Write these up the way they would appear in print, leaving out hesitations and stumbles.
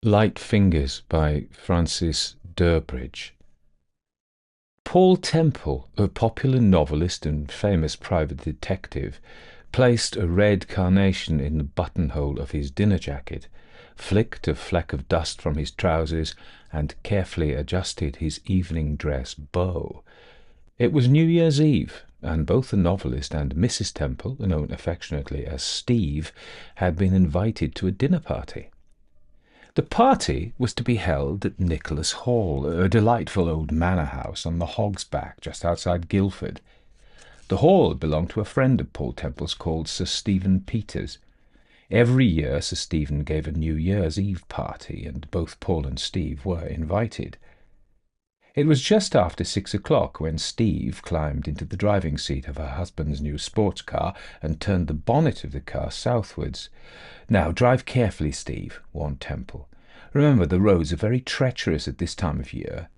Light Fingers by Francis Durbridge. Paul Temple, a popular novelist and famous private detective, placed a red carnation in the buttonhole of his dinner jacket, flicked a fleck of dust from his trousers, and carefully adjusted his evening dress bow. It was New Year's Eve, and both the novelist and Mrs. Temple, known affectionately as Steve, had been invited to a dinner party. The party was to be held at Nicholas Hall, a delightful old manor house on the Hog's Back just outside Guildford. The hall belonged to a friend of Paul Temple's called Sir Stephen Peters. Every year Sir Stephen gave a New Year's Eve party, and both Paul and Steve were invited. It was just after 6 o'clock when Steve climbed into the driving seat of her husband's new sports car and turned the bonnet of the car southwards. "Now drive carefully, Steve," warned Temple. "Remember, the roads are very treacherous at this time of year."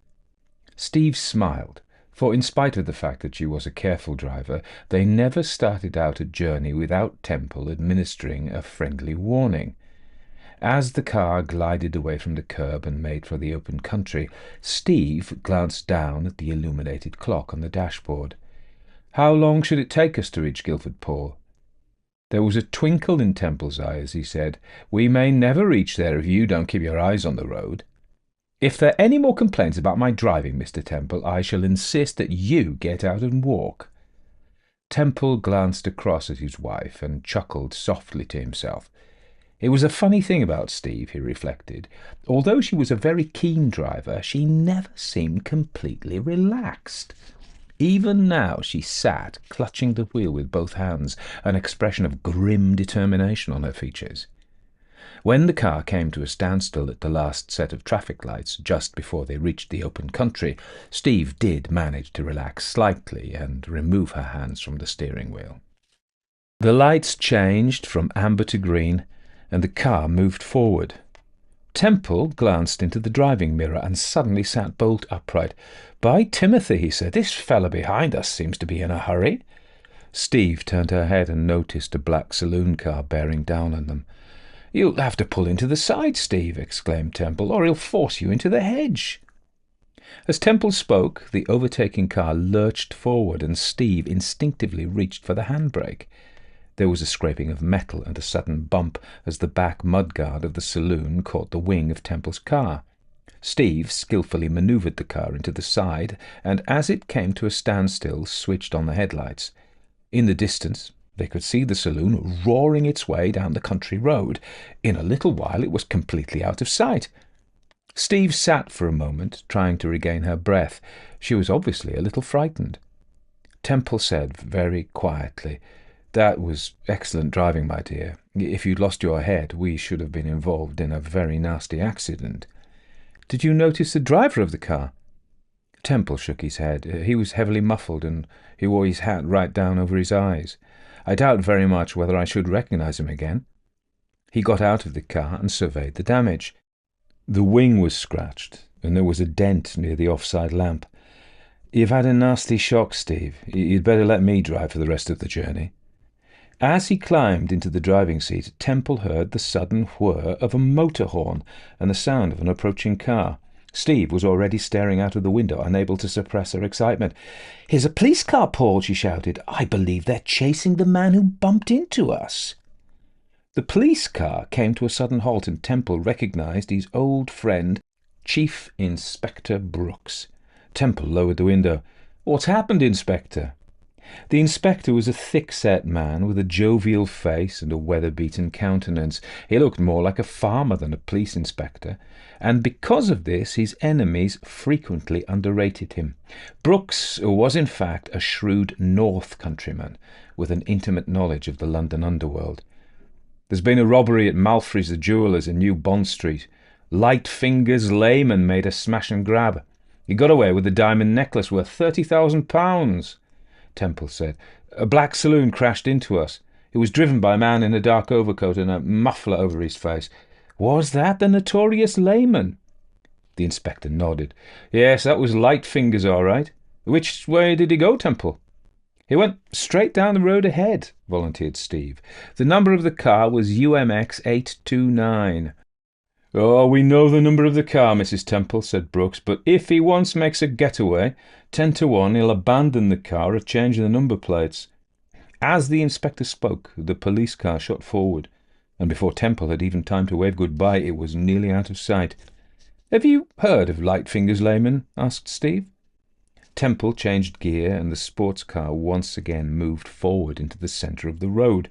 Steve smiled, for in spite of the fact that she was a careful driver, they never started out a journey without Temple administering a friendly warning. As the car glided away from the curb and made for the open country, Steve glanced down at the illuminated clock on the dashboard. "How long should it take us to reach Guildford, Paul?" There was a twinkle in Temple's eye as he said, "We may never reach there if you don't keep your eyes on the road." "If there are any more complaints about my driving, Mr. Temple, I shall insist that you get out and walk." Temple glanced across at his wife and chuckled softly to himself. It was a funny thing about Steve, he reflected. Although she was a very keen driver, she never seemed completely relaxed. Even now she sat, clutching the wheel with both hands, an expression of grim determination on her features. When the car came to a standstill at the last set of traffic lights, just before they reached the open country, Steve did manage to relax slightly and remove her hands from the steering wheel. The lights changed from amber to green, and the car moved forward. Temple glanced into the driving mirror and suddenly sat bolt upright. "By Timothy," he said, "this fellow behind us seems to be in a hurry." Steve turned her head and noticed a black saloon car bearing down on them. "You'll have to pull into the side, Steve," exclaimed Temple, "or he'll force you into the hedge." As Temple spoke, the overtaking car lurched forward, and Steve instinctively reached for the handbrake. There was a scraping of metal and a sudden bump as the back mudguard of the saloon caught the wing of Temple's car. Steve skillfully manoeuvred the car into the side, and as it came to a standstill, switched on the headlights. In the distance, they could see the saloon roaring its way down the country road. In a little while it was completely out of sight. Steve sat for a moment, trying to regain her breath. She was obviously a little frightened. Temple said very quietly, "That was excellent driving, my dear. If you'd lost your head, we should have been involved in a very nasty accident." "Did you notice the driver of the car?" Temple shook his head. He was heavily muffled, and he wore his hat right down over his eyes. "I doubt very much whether I should recognize him again." He got out of the car and surveyed the damage. The wing was scratched, and there was a dent near the offside lamp. "You've had a nasty shock, Steve. You'd better let me drive for the rest of the journey." As he climbed into the driving seat, Temple heard the sudden whir of a motor horn and the sound of an approaching car. Steve was already staring out of the window, unable to suppress her excitement. "Here's a police car, Paul," she shouted. "I believe they're chasing the man who bumped into us." The police car came to a sudden halt, and Temple recognized his old friend, Chief Inspector Brooks. Temple lowered the window. "What's happened, Inspector?" The inspector was a thick-set man with a jovial face and a weather-beaten countenance. He looked more like a farmer than a police inspector, and because of this his enemies frequently underrated him. Brooks was in fact a shrewd North countryman with an intimate knowledge of the London underworld. "There's been a robbery at Malfrey's the jewellers in New Bond Street. Light Fingers layman made a smash and grab. He got away with a diamond necklace worth £30,000. Temple said. "A black saloon crashed into us. It was driven by a man in a dark overcoat and a muffler over his face." "Was that the notorious layman?" The inspector nodded. "Yes, that was Light Fingers, all right. Which way did he go, Temple?" "He went straight down the road ahead," volunteered Steve. "The number of the car was UMX 829. "Oh, we know the number of the car, Mrs. Temple," said Brooks, "but if he once makes a getaway, 10 to 1 he'll abandon the car or change the number plates." As the inspector spoke, the police car shot forward, and before Temple had even time to wave goodbye, it was nearly out of sight. "Have you heard of Lightfinger's layman?" asked Steve. Temple changed gear, and the sports car once again moved forward into the centre of the road.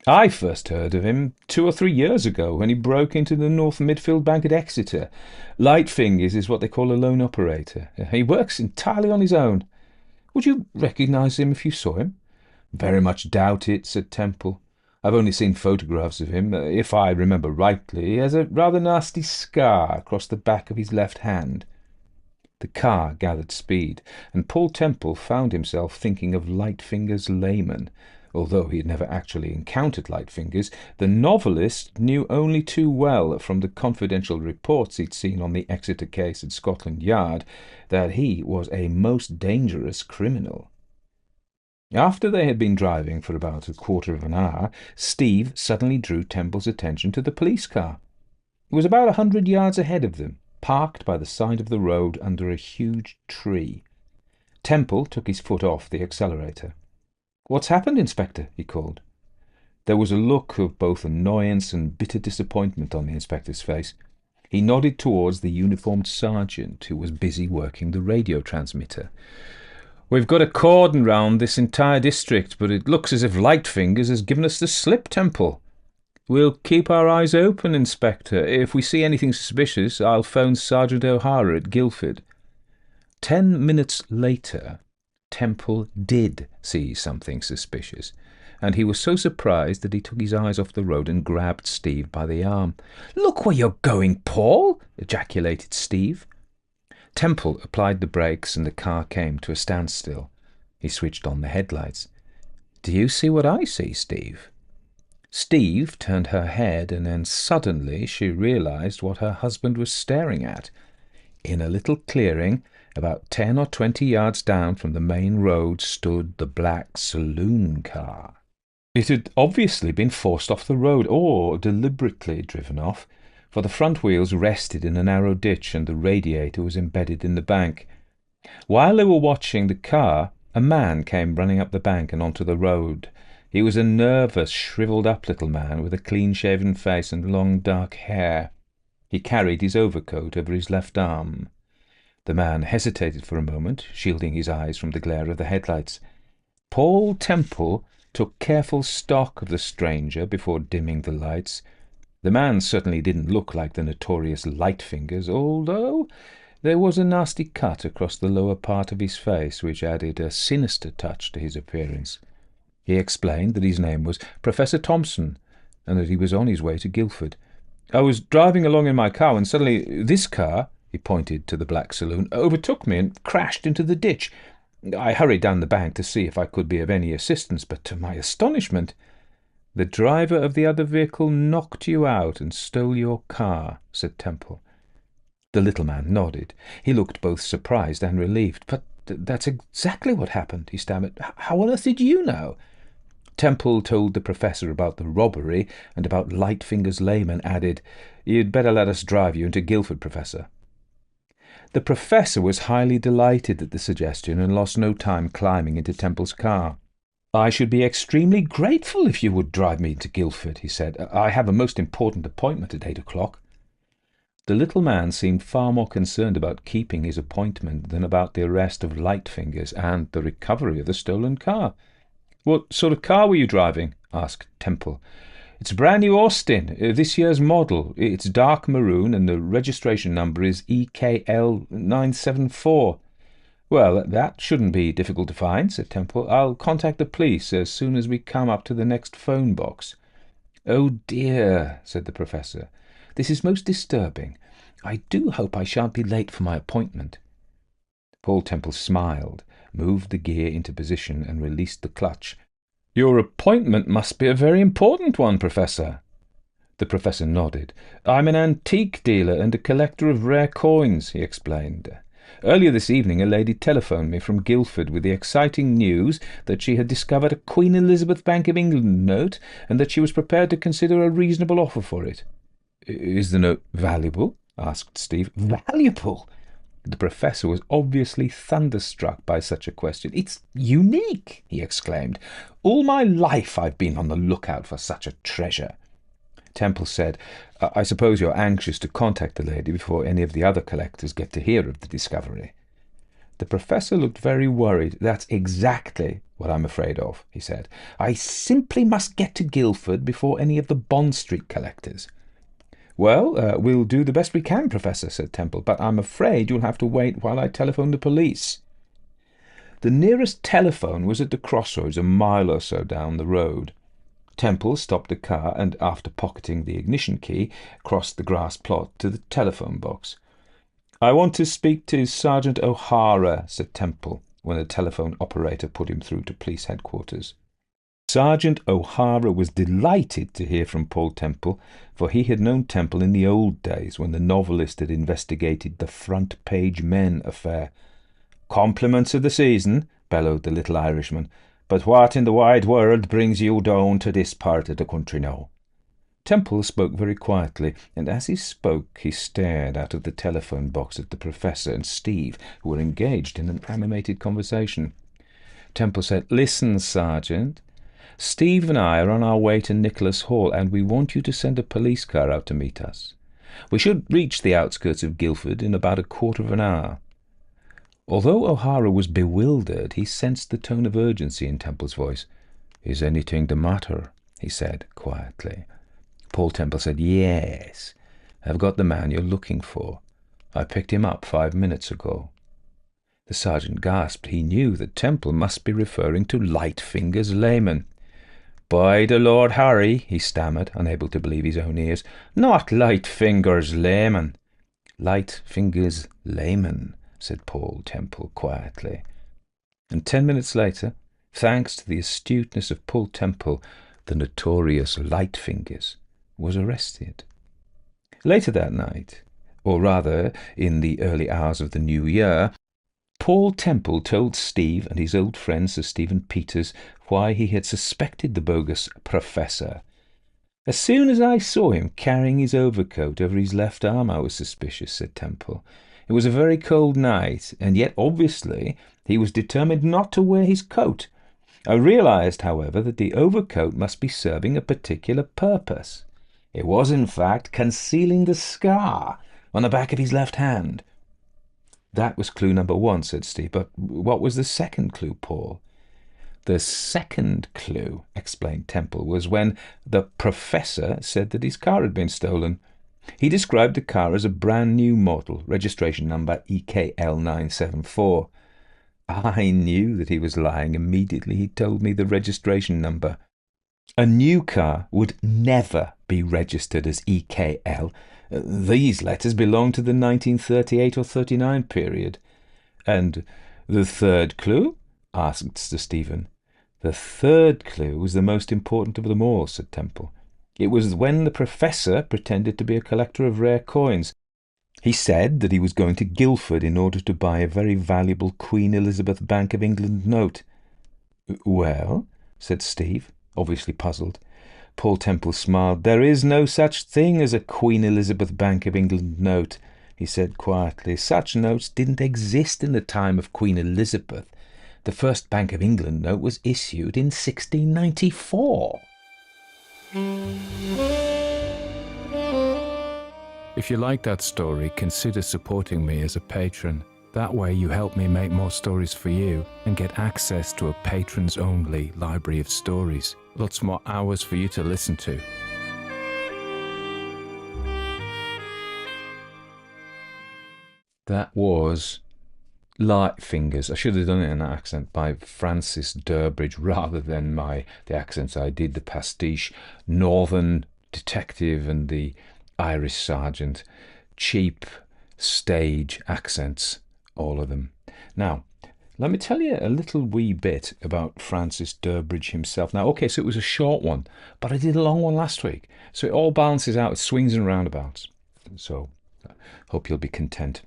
"I first heard of him 2 or 3 years ago when he broke into the North Midfield Bank at Exeter. Lightfingers is what they call a lone operator. He works entirely on his own. Would you recognise him if you saw him?" "Very much doubt it," said Temple. "I've only seen photographs of him. If I remember rightly, he has a rather nasty scar across the back of his left hand." The car gathered speed, and Paul Temple found himself thinking of Lightfinger's layman. Although he had never actually encountered Lightfingers, the novelist knew only too well from the confidential reports he'd seen on the Exeter case at Scotland Yard that he was a most dangerous criminal. After they had been driving for about a quarter of an hour, Steve suddenly drew Temple's attention to the police car. It was about 100 yards ahead of them, parked by the side of the road under a huge tree. Temple took his foot off the accelerator. "What's happened, Inspector?" he called. There was a look of both annoyance and bitter disappointment on the inspector's face. He nodded towards the uniformed sergeant who was busy working the radio transmitter. "We've got a cordon round this entire district, but it looks as if Lightfingers has given us the slip, Temple." "We'll keep our eyes open, Inspector. If we see anything suspicious, I'll phone Sergeant O'Hara at Guildford." 10 minutes later, Temple did see something suspicious, and he was so surprised that he took his eyes off the road and grabbed Steve by the arm. "Look where you're going, Paul!" ejaculated Steve. Temple applied the brakes, and the car came to a standstill. He switched on the headlights. "Do you see what I see, Steve?" Steve turned her head, and then suddenly she realized what her husband was staring at. In a little clearing, about 10 or 20 yards down from the main road, stood the black saloon car. It had obviously been forced off the road, or deliberately driven off, for the front wheels rested in a narrow ditch and the radiator was embedded in the bank. While they were watching the car, a man came running up the bank and onto the road. He was a nervous, shriveled-up little man with a clean-shaven face and long dark hair. He carried his overcoat over his left arm. The man hesitated for a moment, shielding his eyes from the glare of the headlights. Paul Temple took careful stock of the stranger before dimming the lights. The man certainly didn't look like the notorious Lightfingers, although there was a nasty cut across the lower part of his face which added a sinister touch to his appearance. He explained that his name was Professor Thompson, and that he was on his way to Guildford. "I was driving along in my car when suddenly this car," he pointed to the black saloon, "overtook me and crashed into the ditch. I hurried down the bank to see if I could be of any assistance, but to my astonishment—" "The driver of the other vehicle knocked you out and stole your car," said Temple. The little man nodded. He looked both surprised and relieved. "But that's exactly what happened," he stammered. "How on earth did you know?" Temple told the professor about the robbery and about Lightfinger's layman, added, "You'd better let us drive you into Guildford, Professor." The professor was highly delighted at the suggestion and lost no time climbing into Temple's car. "I should be extremely grateful if you would drive me to Guildford," he said. "I have a most important appointment at 8 o'clock. The little man seemed far more concerned about keeping his appointment than about the arrest of Lightfingers and the recovery of the stolen car. "What sort of car were you driving?" asked Temple. "It's a brand new Austin, this year's model. It's dark maroon, and the registration number is EKL 974. "Well, that shouldn't be difficult to find," said Temple. "I'll contact the police as soon as we come up to the next phone box." "Oh dear," said the professor. "This is most disturbing. I do hope I shan't be late for my appointment." Paul Temple smiled, moved the gear into position, and released the clutch. "Your appointment must be a very important one, Professor." The professor nodded. "I'm an antique dealer and a collector of rare coins," he explained. "Earlier this evening a lady telephoned me from Guildford with the exciting news that she had discovered a Queen Elizabeth Bank of England note and that she was prepared to consider a reasonable offer for it." Is the note valuable? Asked Steve. Valuable? The professor was obviously thunderstruck by such a question. It's unique, he exclaimed. All my life I've been on the lookout for such a treasure. Temple said, I suppose you're anxious to contact the lady before any of the other collectors get to hear of the discovery. The professor looked very worried. That's exactly what I'm afraid of, he said. I simply must get to Guildford before any of the Bond Street collectors. Well, we'll do the best we can, Professor, said Temple, but I'm afraid you'll have to wait while I telephone the police. The nearest telephone was at the crossroads a mile or so down the road. Temple stopped the car and, after pocketing the ignition key, crossed the grass plot to the telephone box. I want to speak to Sergeant O'Hara, said Temple, when the telephone operator put him through to police headquarters. Sergeant O'Hara was delighted to hear from Paul Temple, for he had known Temple in the old days when the novelist had investigated the Front Page Men affair. Compliments of the season, bellowed the little Irishman, but what in the wide world brings you down to this part of the country now? Temple spoke very quietly, and as he spoke he stared out of the telephone box at the professor and Steve, who were engaged in an animated conversation. Temple said, Listen, Sergeant. Steve and I are on our way to Nicholas Hall, and we want you to send a police car out to meet us. We should reach the outskirts of Guildford in about a quarter of an hour. Although O'Hara was bewildered, he sensed the tone of urgency in Temple's voice. Is anything the matter? He said quietly. Paul Temple said, Yes, I've got the man you're looking for. I picked him up 5 minutes ago. The sergeant gasped. He knew that Temple must be referring to Lightfinger's layman. By the Lord Harry, he stammered, unable to believe his own ears. Not Lightfinger's layman. Lightfinger's layman, said Paul Temple quietly. And 10 minutes later, thanks to the astuteness of Paul Temple, the notorious Lightfingers was arrested. Later that night, or rather in the early hours of the new year, Paul Temple told Steve and his old friend Sir Stephen Peters why he had suspected the bogus professor. As soon as I saw him carrying his overcoat over his left arm, I was suspicious, said Temple. It was a very cold night, and yet obviously he was determined not to wear his coat. I realized, however, that the overcoat must be serving a particular purpose. It was, in fact, concealing the scar on the back of his left hand. That was clue number 1, said Steve. But what was the second clue, Paul? The second clue, explained Temple, was when the professor said that his car had been stolen. He described the car as a brand new model, registration number EKL974. I knew that he was lying immediately he told me the registration number. A new car would never be registered as EKL. These letters belong to the 1938 or 39 period. And the third clue? Asked Sir Stephen. The third clue was the most important of them all, said Temple. It was when the professor pretended to be a collector of rare coins. He said that he was going to Guildford in order to buy a very valuable Queen Elizabeth Bank of England note. Well, said Steve, obviously puzzled. Paul Temple smiled. There is no such thing as a Queen Elizabeth Bank of England note, he said quietly. Such notes didn't exist in the time of Queen Elizabeth. The first Bank of England note was issued in 1694. If you like that story, consider supporting me as a patron. That way you help me make more stories for you and get access to a patrons-only library of stories. Lots more hours for you to listen to. That was Lightfingers. I should have done it in an accent by Francis Durbridge rather than the accents I did, the pastiche, Northern detective and the Irish sergeant. Cheap stage accents, all of them. Now, let me tell you a little wee bit about Francis Durbridge himself. Now, okay, so it was a short one, but I did a long one last week. So it all balances out, it swings and roundabouts. So, hope you'll be content.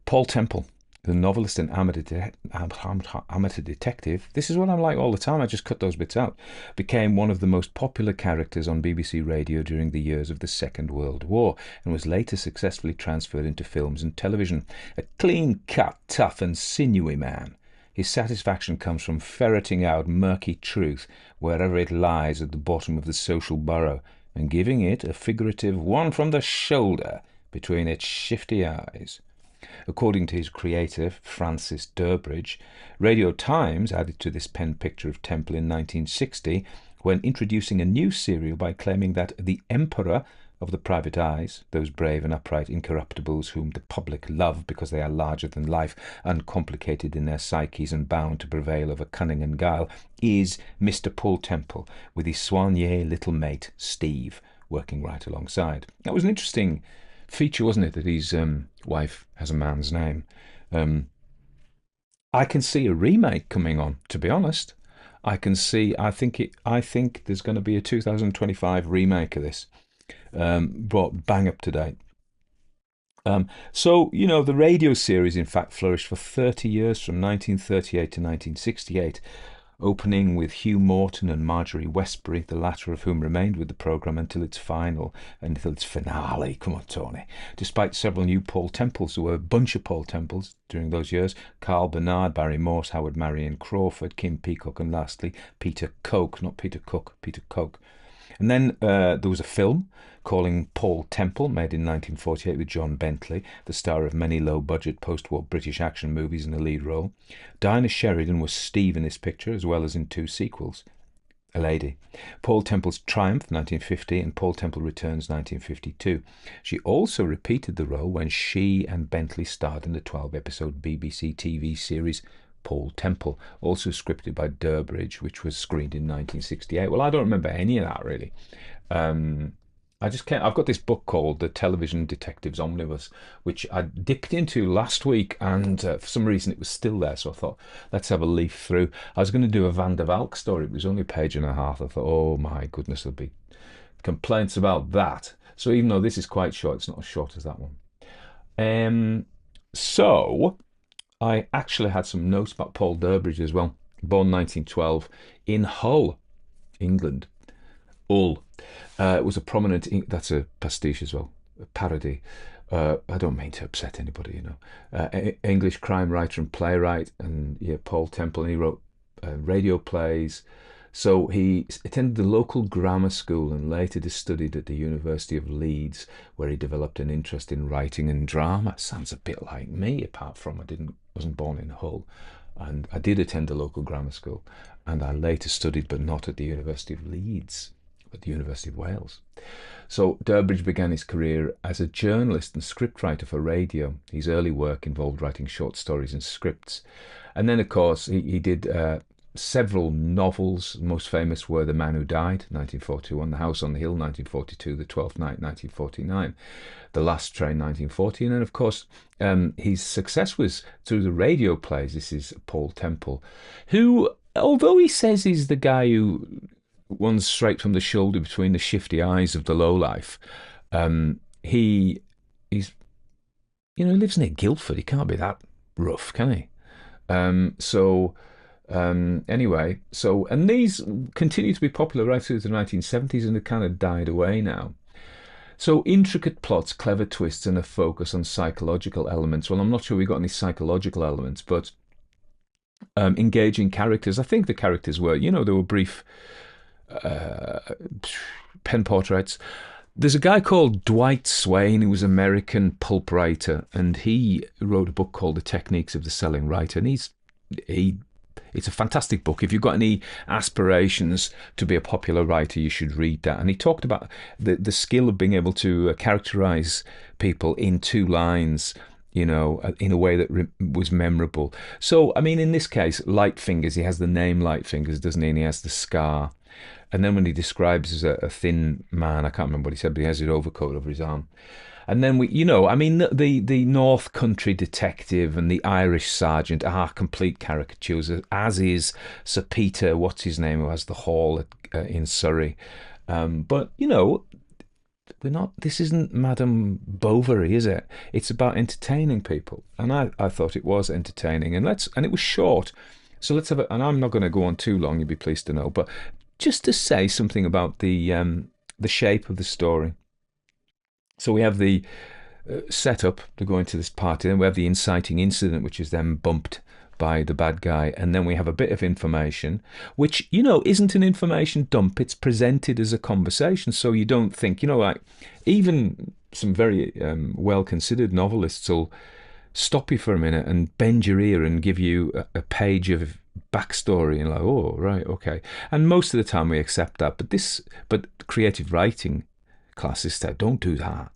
Paul Temple the novelist and amateur detective, this is what I'm like all the time, I just cut those bits out, became one of the most popular characters on BBC Radio during the years of the Second World War, and was later successfully transferred into films and television. A clean-cut, tough and sinewy man, his satisfaction comes from ferreting out murky truth wherever it lies at the bottom of the social burrow, and giving it a figurative one from the shoulder between its shifty eyes. According to his creator, Francis Durbridge, Radio Times added to this pen picture of Temple in 1960 when introducing a new serial by claiming that the Emperor of the private eyes, those brave and upright incorruptibles whom the public love because they are larger than life, uncomplicated in their psyches and bound to prevail over cunning and guile, is Mr. Paul Temple, with his soigné little mate, Steve, working right alongside. That was an interesting feature, wasn't it, that his wife has a man's name. I can see a remake coming on, to be honest. I think there's going to be a 2025 remake of this, brought bang up to date. So, the radio series, in fact, flourished for 30 years from 1938 to 1968, opening with Hugh Morton and Marjorie Westbury, the latter of whom remained with the programme until its finale. Come on, Tony. Despite several new Paul Temples, there were a bunch of Paul Temples during those years: Carl Bernard, Barry Morse, Howard Marion Crawford, Kim Peacock, and lastly, Peter Coke, not Peter Cook, Peter Coke. And then there was a film calling Paul Temple, made in 1948 with John Bentley, the star of many low-budget post-war British action movies in the lead role. Dinah Sheridan was Steve in this picture, as well as in 2 sequels. A lady. Paul Temple's Triumph, 1950, and Paul Temple Returns, 1952. She also repeated the role when she and Bentley starred in the 12-episode BBC TV series Paul Temple, also scripted by Durbridge, which was screened in 1968. Well, I don't remember any of that, really. I just can't. I've got this book called The Television Detectives Omnibus, which I dipped into last week, and for some reason it was still there, so I thought, let's have a leaf through. I was going to do a Van der Valk story. It was only a page and a half. I thought, oh my goodness, there'll be complaints about that. So even though this is quite short, it's not as short as that one. So I actually had some notes about Paul Durbridge as well. Born 1912 in Hull, England. Hull. It was a prominent, that's a pastiche as well, a parody. I don't mean to upset anybody, English crime writer and playwright, and Paul Temple, and he wrote radio plays. So he attended the local grammar school and later studied at the University of Leeds, where he developed an interest in writing and drama. Sounds a bit like me, apart from wasn't born in Hull. And I did attend a local grammar school, and I later studied, but not at the University of Leeds, but the University of Wales. So Durbridge began his career as a journalist and scriptwriter for radio. His early work involved writing short stories and scripts. And then, of course, he did several novels. Most famous were The Man Who Died, 1941, The House on the Hill, 1942, The Twelfth Night, 1949, The Last Train, 1940, and then, of course, his success was through the radio plays. This is Paul Temple, who, although he says he's the guy who runs straight from the shoulder between the shifty eyes of the lowlife, he's he lives near Guildford. He can't be that rough, can he? Anyway, and these continue to be popular right through the 1970s, and they kind of died away now. So intricate plots, clever twists, and a focus on psychological elements. Well, I'm not sure we got any psychological elements, but engaging characters. I think the characters were, they were brief pen portraits. There's a guy called Dwight Swain who was an American pulp writer, and he wrote a book called The Techniques of the Selling Writer, and it's a fantastic book. If you've got any aspirations to be a popular writer, you should read that. And he talked about the skill of being able to characterize people in 2 lines, in a way that was memorable. So, I mean, in this case, Lightfingers, he has the name Lightfingers, doesn't he? And he has the scar. And then when he describes as a thin man, I can't remember what he said, but he has his overcoat over his arm. And then the North Country detective and the Irish sergeant are complete caricatures, as is Sir Peter, what's his name, who has the hall in Surrey. But we're not. This isn't Madame Bovary, is it? It's about entertaining people, and I thought it was entertaining, and it was short. So let's have a. And I'm not going to go on too long. You'll be pleased to know, but just to say something about the shape of the story. So we have the setup to go into this party. Then we have the inciting incident, which is then bumped by the bad guy, and then we have a bit of information, which isn't an information dump. It's presented as a conversation, so you don't think like even some very well considered novelists will stop you for a minute and bend your ear and give you a page of backstory and like, oh right, okay. And most of the time we accept that, but creative writing classes say don't do that.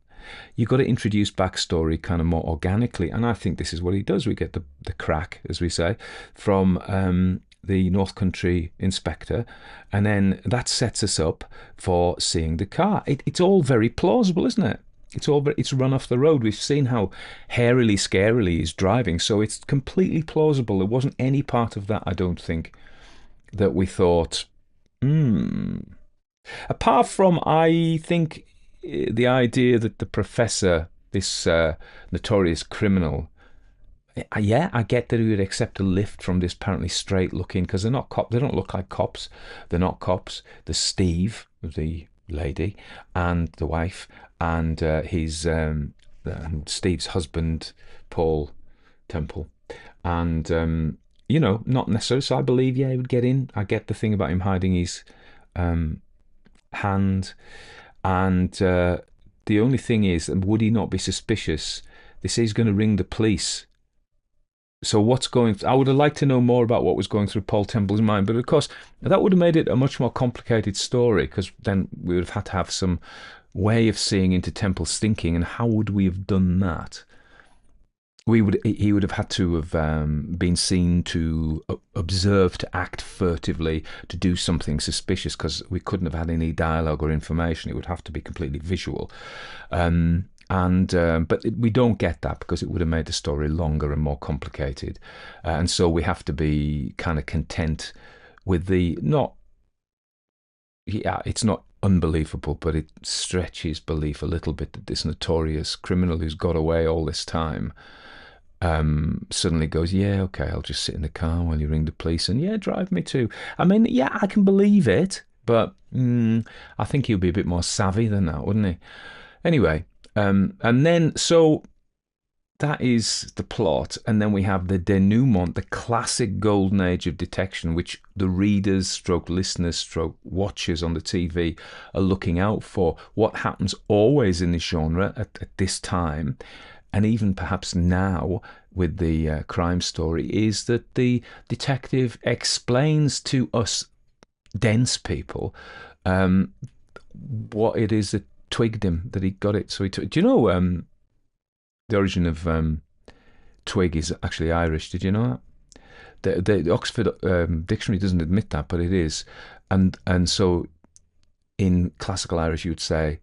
You've got to introduce backstory kind of more organically, and I think this is what he does. We get the crack, as we say, from the North Country inspector, and then that sets us up for seeing the car. It's all very plausible, isn't it? It's run off the road. We've seen how hairily, scarily he's driving, so it's completely plausible. There wasn't any part of that, I don't think, that we thought, hmm. Apart from, I think, the idea that the professor, this notorious criminal, yeah, I get that he would accept a lift from this apparently straight looking, because they're not cops. They don't look like cops. They're not cops. There's Steve, the lady, and the wife, and his Steve's husband, Paul Temple, and not necessarily. So I believe, yeah, he would get in. I get the thing about him hiding his hand. And the only thing is, would he not be suspicious? They say he's going to ring the police. So what's going? I would have liked to know more about what was going through Paul Temple's mind, but of course that would have made it a much more complicated story, because then we would have had to have some way of seeing into Temple's thinking, and how would we have done that? He would have had to have been seen to observe, to act furtively, to do something suspicious, because we couldn't have had any dialogue or information. It would have to be completely visual, but we don't get that, because it would have made the story longer and more complicated, and so we have to be kind of content with the not. Yeah, it's not unbelievable, but it stretches belief a little bit that this notorious criminal who's got away all this time suddenly goes, yeah, okay, I'll just sit in the car while you ring the police, and yeah, drive me too. I mean, yeah, I can believe it, but I think he'll be a bit more savvy than that, wouldn't he? Anyway, and then so that is the plot, and then we have the denouement, the classic golden age of detection, which the readers, stroke listeners, stroke watchers on the TV are looking out for. What happens always in this genre at this time, and even perhaps now with the crime story, is that the detective explains to us dense people what it is that twigged him, that he got it. So do you know the origin of twig is actually Irish? Did you know that? The Oxford Dictionary doesn't admit that, but it is. And so in classical Irish you would say,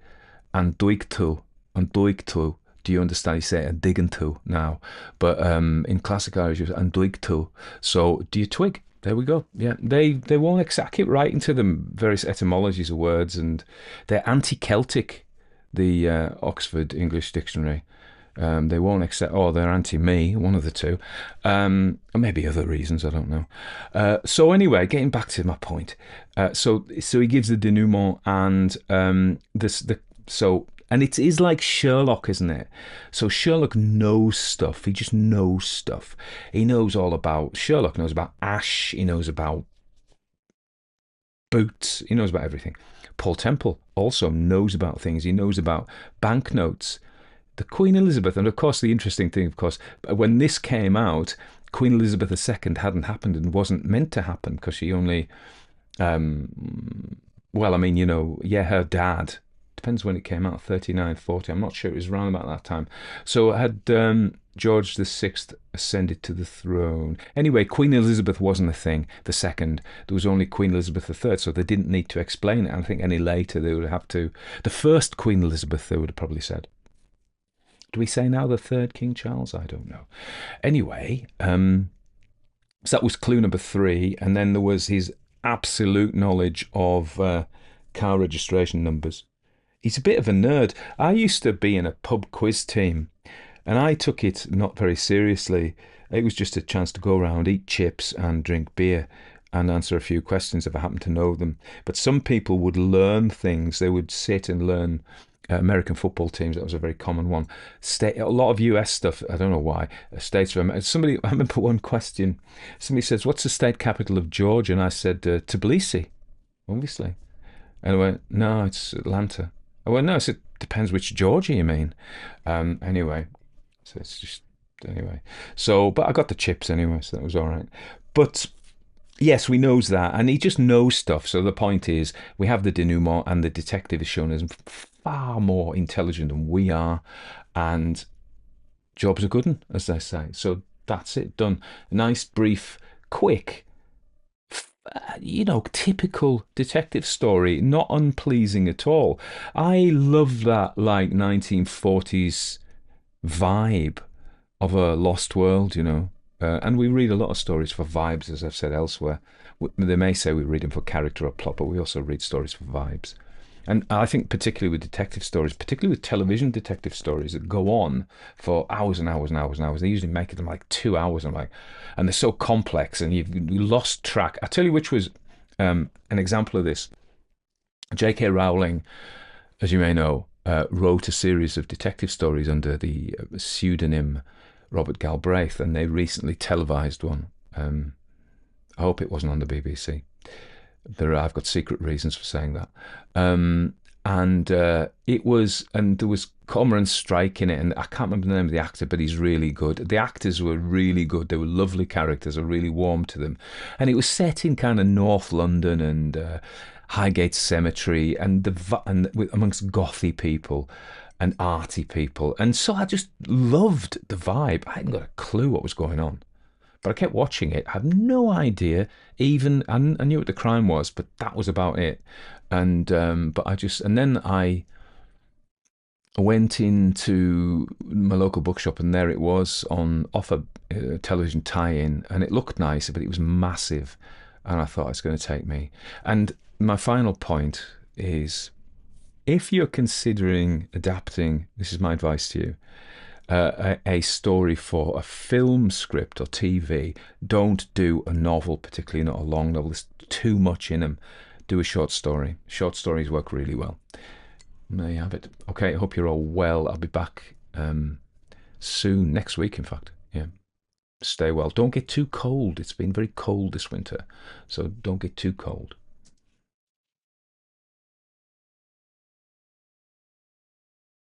an doig tú, an doig tú. Do you understand? You say a digging to now, but in classic Irish, and doig to. So do you twig? There we go. Yeah, they won't accept. I keep writing to them various etymologies of words, and they're anti-Celtic. The Oxford English Dictionary. They won't accept. Or they're anti-me. One of the two. Or maybe other reasons. I don't know. So anyway, getting back to my point. So he gives the denouement, and and it is like Sherlock, isn't it? So Sherlock knows stuff. He just knows stuff. He knows all about, Sherlock knows about ash. He knows about boots. He knows about everything. Paul Temple also knows about things. He knows about banknotes. The Queen Elizabeth, and of course the interesting thing, of course, when this came out, Queen Elizabeth II hadn't happened and wasn't meant to happen, because she only, well, I mean, her dad, depends when it came out, 39, 40, I'm not sure, it was around about that time. So had George VI ascended to the throne. Anyway, Queen Elizabeth wasn't a thing, the second. There was only Queen Elizabeth III, so they didn't need to explain it. I think any later they would have to. The first Queen Elizabeth, they would have probably said. Do we say now the third King Charles? I don't know. Anyway, so that was clue number 3, and then there was his absolute knowledge of car registration numbers. He's a bit of a nerd. I used to be in a pub quiz team, and I took it not very seriously. It was just a chance to go around, eat chips, and drink beer, and answer a few questions if I happened to know them. But some people would learn things. They would sit and learn American football teams. That was a very common one. A lot of US stuff. I don't know why. States of America. Somebody. I remember one question. Somebody says, "What's the state capital of Georgia?" And I said, "Tbilisi, obviously." And I went, "No, it's Atlanta." I went, "No, it depends which Georgia you mean." Anyway, so it's just anyway. So, but I got the chips anyway, so that was all right. But yes, we knows that, and he just knows stuff. So the point is, we have the denouement, and the detective is shown as far more intelligent than we are, and job's a good one, as they say. So that's it, done. Nice, brief, quick, typical detective story, not unpleasing at all. I love that like 1940s vibe of a lost world. And we read a lot of stories for vibes, as I've said elsewhere. They may say we read them for character or plot, but we also read stories for vibes. And I think particularly with detective stories, particularly with television detective stories that go on for hours and hours and hours and hours, they usually make them like 2 hours. And they're so complex, and you lost track. I'll tell you which was an example of this. J.K. Rowling, as you may know, wrote a series of detective stories under the pseudonym Robert Galbraith, and they recently televised one. I hope it wasn't on the BBC. I've got secret reasons for saying that. And there was Cormoran Strike in it, and I can't remember the name of the actor, but he's really good. The actors were really good. They were lovely characters. I really warmed to them, and it was set in kind of North London and Highgate Cemetery, and amongst gothy people and arty people, and so I just loved the vibe. I hadn't got a clue what was going on. But I kept watching it. I had no idea. Even I knew what the crime was, but that was about it. And then I went into my local bookshop, and there it was on off a television tie-in, and it looked nice, but it was massive, and I thought it's going to take me. And my final point is, if you're considering adapting, this is my advice to you, a story for a film script or TV, don't do a novel, particularly not a long novel. There's too much in them. Do a short story. Short stories work really well. There you have it. Okay, I hope you're all well. I'll be back soon, next week, in fact. Yeah. Stay well. Don't get too cold. It's been very cold this winter, so don't get too cold.